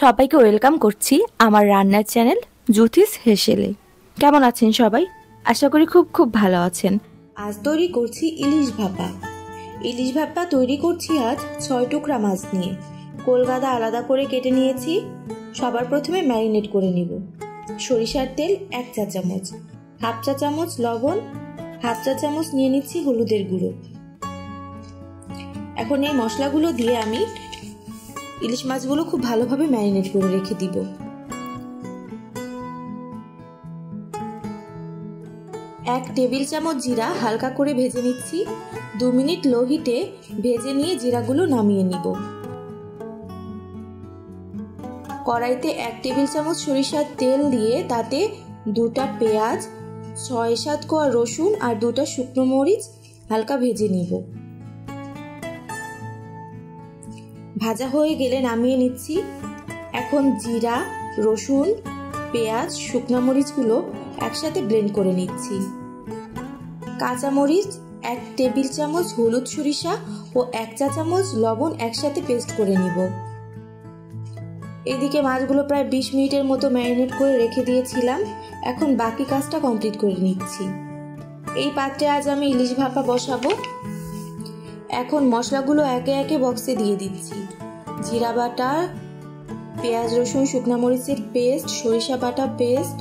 সবাইকে ওয়েলকাম করছি আমার রান্নার চ্যানেল জ্যোতিষ হেসেলে। কেমন আছেন সবাই? আশা করি খুব খুব ভালো আছেন। আজ তৈরি করছি ইলিশ ভাপা। ইলিশ ভাপা তৈরি করছি আজ 6 টুকরা মাছ নিয়ে। কলগাদা আলাদা করে কেটে নিয়েছি। সবার প্রথমে ম্যারিনেট করে নিব। সরিষার তেল 1 চা চামচ, হাফ চা চামচ লবণ, হাফ চা চামচ নিয়ে নিচ্ছি হলুদের গুঁড়ো। এখন এই মশলাগুলো দিয়ে আমি ইলিশ মাছগুলো খুব ভালোভাবে ম্যারিনেট করে রেখে দিব। এক টেবিল চামচ জিরা হালকা করে ভেজে নিচ্ছি। 2 মিনিট লো হিটে ভেজে নিয়ে জিরাগুলো নামিয়ে নিব। কড়াইতে 1 টেবিল চামচ সরিষার তেল দিয়ে তাতে 2টা পেঁয়াজ, 6-7 কোয়া রসুন আর 2টা শুকনো মরিচ হালকা ভেজে নিব। ভাজা হয়ে গেলে নামিয়ে নিচ্ছি। এখন জিরা, রসুন, পেঁয়াজ, শুকনো মরিচগুলো একসাথে ব্লেন্ড করে নিচ্ছি। কাঁচামরিচ 1 টেবিল চামচ, হলুদ সরিষা ও 1 চা চামচ লবণ একসাথে পেস্ট করে নিব। এদিকে মাছগুলো প্রায় 20 মিনিটের মতো ম্যারিনেট করে রেখে দিয়েছিলাম। এখন বাকি কাজটা কমপ্লিট করে নিচ্ছি। এই পাত্রে আজ আমি ইলিশ ভাপা বসাবো। এখন মশলাগুলো একে একে বক্সে দিয়ে দিচ্ছি। জিরা বাটা, পেঁয়াজ রসুন শুকনো মরিচের পেস্ট, সরিষা বাটা পেস্ট,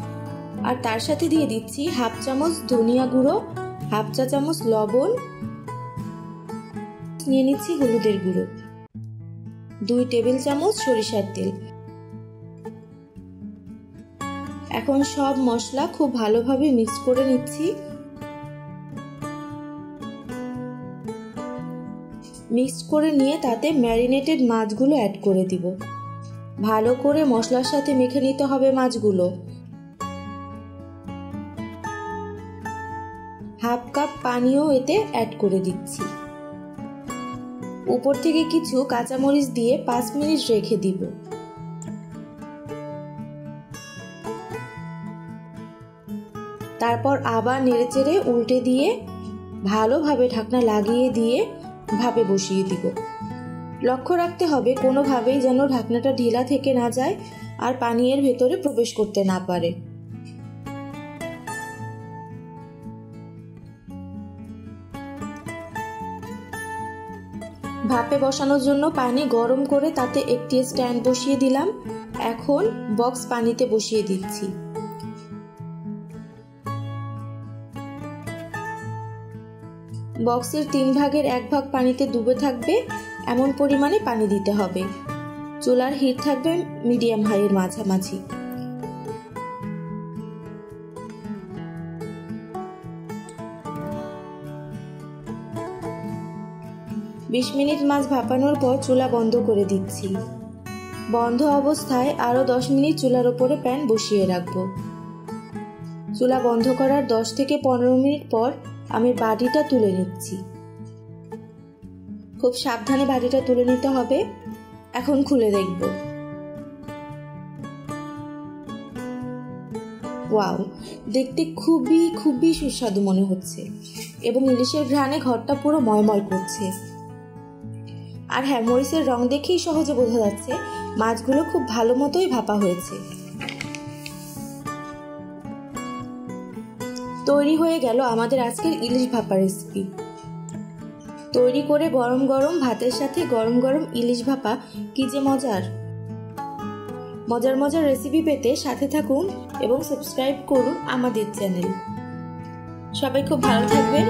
আর তার সাথে দিয়ে দিচ্ছি হাফ চামচ ধনিয়া গুঁড়ো, হাফ চা চামচ লবণ, নিয়ে নিচ্ছি হলুদের গুঁড়ো, 2 টেবিল চামচ সরিষার তেল। এখন সব মশলা খুব ভালোভাবে মিক্স করে নিচ্ছি। মিক্স করে নিয়ে তাতে ম্যারিনেটেড মাছগুলো অ্যাড করে দিব। ভালো করে মশলার সাথে মেখে নিতে হবে মাছগুলো। হাফ কাপ পানিও এতে অ্যাড করে দিচ্ছি। উপর থেকে কিছু কাঁচামরিচ দিয়ে 5 মিনিট রেখে দিব। তারপর আবার নেড়েচেড়ে উল্টে দিয়ে ভালোভাবে ঢাকনা লাগিয়ে দিয়ে ভাপে বসিয়ে দিব। লক্ষ্য রাখতে হবে কোনোভাবেই যেন ঢাকনাটা ঢিলা থেকে না যায় আর পানি এর ভেতরে প্রবেশ করতে না পারে। ভাপে বসানোর জন্য পানি গরম করে তাতে একটি স্ট্যান্ড বসিয়ে দিলাম। এখন বক্স পানিতে বসিয়ে দিচ্ছি। বক্সের 3 ভাগের 1 ভাগ পানিতে ডুবে থাকবে এমন পরিমাণে পানি দিতে হবে। চুলার হিট থাকবে মিডিয়াম হাইয়ের মাঝামাঝি। বিশ মিনিট মাছ ভাপানোর পর চুলা বন্ধ করে দিচ্ছি। বন্ধ অবস্থায় আরো 10 মিনিট চুলার উপরে প্যান বসিয়ে রাখবো। চুলা বন্ধ করার 10 থেকে 15 মিনিট পর আমি বাটিটা তুলে নিচ্ছি। খুব সাবধানে বাটিটা তুলে নিতে হবে। এখন খুলে দেখব। ওয়াও, দেখতে খুবই খুবই সুস্বাদু মনে হচ্ছে এবং ইলিশের ঘ্রাণে ঘরটা পুরো ময়ময় করছে। আর হ্যাঁ, মরিচের রং দেখেই সহজে বোঝা যাচ্ছে মাছগুলো খুব ভালো মতোই ভাপা হয়েছে। তৈরি হয়ে গেল আমাদের আজকের ইলিশ ভাপা রেসিপি। তৈরি করে গরম গরম ভাতের সাথে গরম গরম ইলিশ ভাপা কি যে মজার। মজার মজার রেসিপি পেতে সাথে থাকুন এবং সাবস্ক্রাইব করুন আমাদের চ্যানেল। সবাই খুব ভালো থাকবেন।